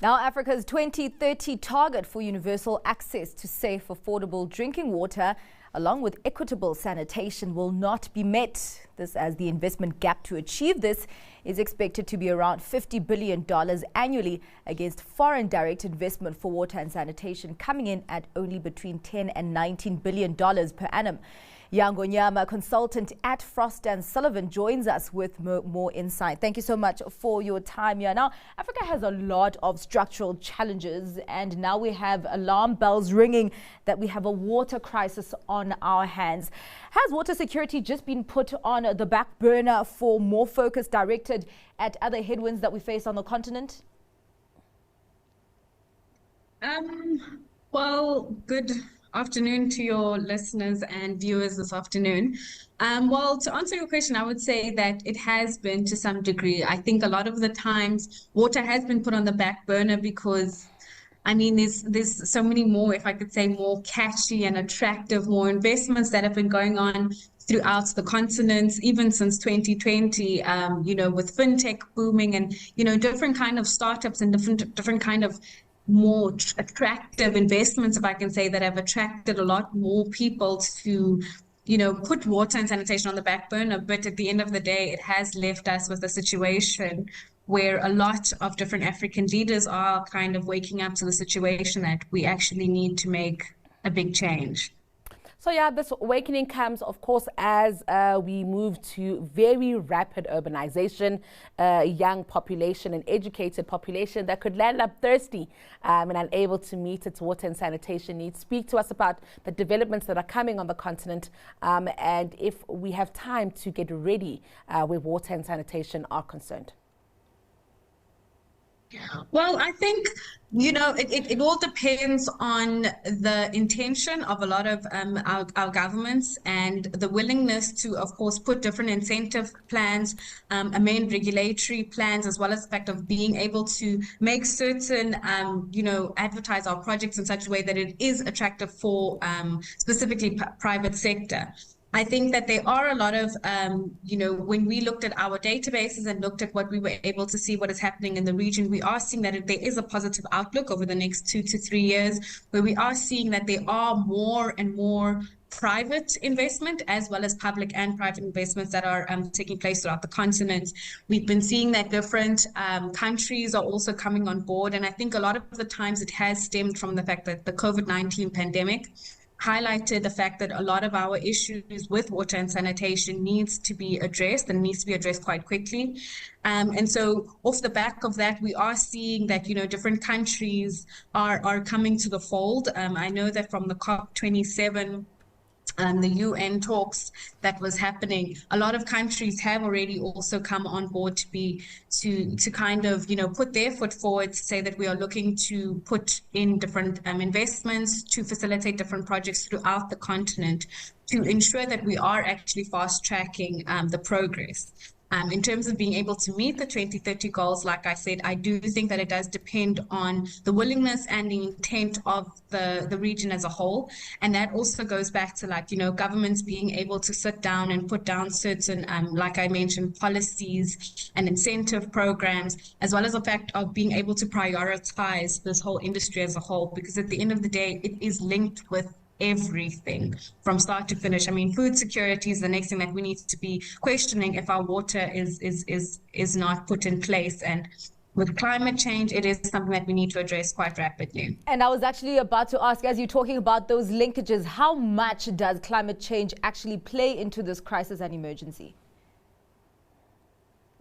Now, Africa's 2030 target for universal access to safe, affordable drinking water, along with equitable sanitation, will not be met. This as the investment gap to achieve this is expected to be around $50 billion annually, against foreign direct investment for water and sanitation coming in at only between $10 and $19 billion per annum. Yaa Ngonyama, consultant at Frost Sullivan, joins us with more insight. Thank you so much for your time, Yaa. Now, Africa has a lot of structural challenges, and now we have alarm bells ringing that we have a water crisis on our hands. Has water security just been put on the back burner for more focus directed at other headwinds that we face on the continent? Well, good afternoon to your listeners and viewers this afternoon. Well, to answer your question, I would say that it has been to some degree. I think a lot of the times water has been put on the back burner because, I mean, there's so many more, if I could say, more catchy and attractive, more investments that have been going on throughout the continent, even since 2020, with fintech booming and, different kind of startups and different kind of more attractive investments, if I can say, that have attracted a lot more people to, put water and sanitation on the back burner. But at the end of the day, it has left us with a situation where a lot of different African leaders are kind of waking up to the situation that we actually need to make a big change. So yeah, this awakening comes, of course, as we move to very rapid urbanization, young population, an educated population that could land up thirsty and unable to meet its water and sanitation needs. Speak to us about the developments that are coming on the continent, and if we have time to get ready where water and sanitation are concerned. Well, I think, it all depends on the intention of a lot of our governments and the willingness to, of course, put different incentive plans, amend regulatory plans, as well as the fact of being able to make certain, advertise our projects in such a way that it is attractive for specifically private sector. I think that there are a lot of, when we looked at our databases and looked at what we were able to see what is happening in the region, we are seeing that there is a positive outlook over the next 2 to 3 years, where we are seeing that there are more and more private investment as well as public and private investments that are taking place throughout the continent. We've been seeing that different countries are also coming on board. And I think a lot of the times it has stemmed from the fact that the COVID-19 pandemic highlighted the fact that a lot of our issues with water and sanitation needs to be addressed and needs to be addressed quite quickly. And so off the back of that, we are seeing that, different countries are coming to the fold. I know that from the COP27, the UN talks that was happening, a lot of countries have already also come on board to kind of, put their foot forward to say that we are looking to put in different investments to facilitate different projects throughout the continent to ensure that we are actually fast tracking the progress. In terms of being able to meet the 2030 goals, like I said, I do think that it does depend on the willingness and the intent of the region as a whole. And that also goes back to governments being able to sit down and put down certain, like I mentioned, policies and incentive programs, as well as the fact of being able to prioritize this whole industry as a whole, because at the end of the day, it is linked with everything from start to finish. I mean, food security is the next thing that we need to be questioning if our water is not put in place. And with climate change, it is something that we need to address quite rapidly. And I was actually about to ask, as you're talking about those linkages, how much does climate change actually play into this crisis and emergency?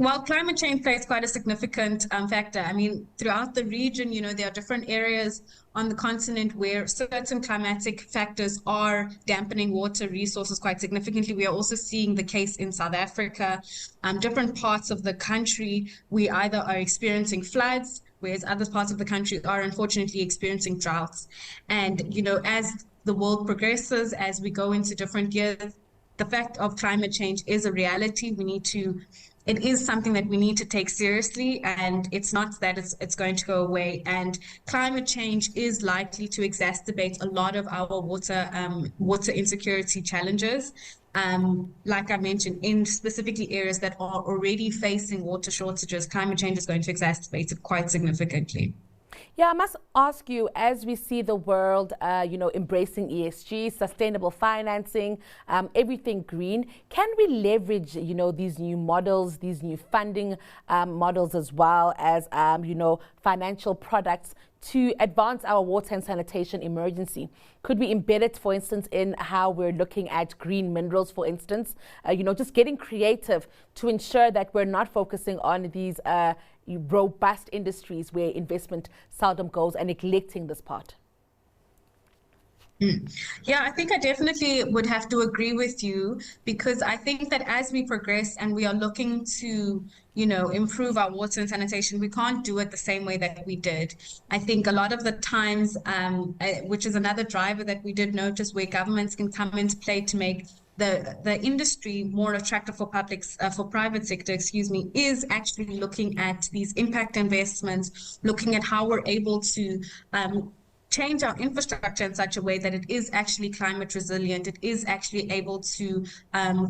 Well, climate change plays quite a significant factor. I mean, throughout the region, there are different areas on the continent where certain climatic factors are dampening water resources quite significantly. We are also seeing the case in South Africa. Different parts of the country, we either are experiencing floods, whereas other parts of the country are unfortunately experiencing droughts. And, as the world progresses, as we go into different years, the fact of climate change is a reality. It is something that we need to take seriously, and it's not that it's going to go away. And climate change is likely to exacerbate a lot of our water insecurity challenges. Like I mentioned, in specifically areas that are already facing water shortages, climate change is going to exacerbate it quite significantly. Yeah, I must ask you, as we see the world, embracing ESG, sustainable financing, everything green, can we leverage, these new models, these new funding models, as well as, financial products to advance our water and sanitation emergency? Could we embed it, for instance, in how we're looking at green minerals, for instance? Just getting creative to ensure that we're not focusing on these robust industries where investment seldom goes and neglecting this part. Yeah, I think I definitely would have to agree with you, because I think that as we progress and we are looking to, improve our water and sanitation, we can't do it the same way that we did. I think a lot of the times, which is another driver that we did notice where governments can come into play to make the industry more attractive for private sector, is actually looking at these impact investments, looking at how we're able to change our infrastructure in such a way that it is actually climate resilient, it is actually able to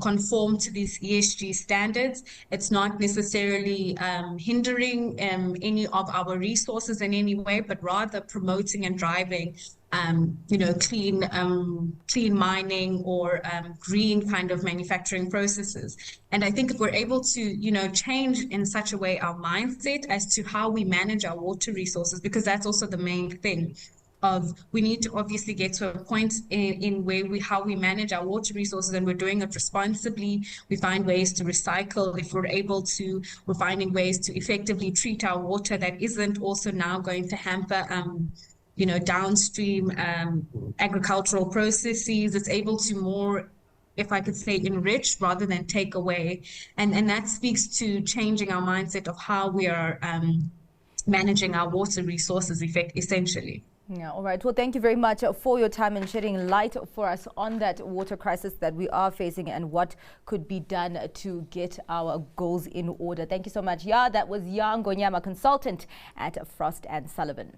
conform to these ESG standards. It's not necessarily hindering any of our resources in any way, but rather promoting and driving clean mining or green kind of manufacturing processes. And I think if we're able to, change in such a way our mindset as to how we manage our water resources, because that's also the main thing. We need to obviously get to a point in where how we manage our water resources, and we're doing it responsibly. We find ways to recycle if we're able to. We're finding ways to effectively treat our water that isn't also now going to hamper downstream agricultural processes. It's able to more, if I could say, enrich rather than take away. And that speaks to changing our mindset of how we are managing our water resources essentially. Yeah, all right. Well, thank you very much for your time and shedding light for us on that water crisis that we are facing and what could be done to get our goals in order. Thank you so much, Yaa. That was Yaa Ngonyama, consultant at Frost & Sullivan.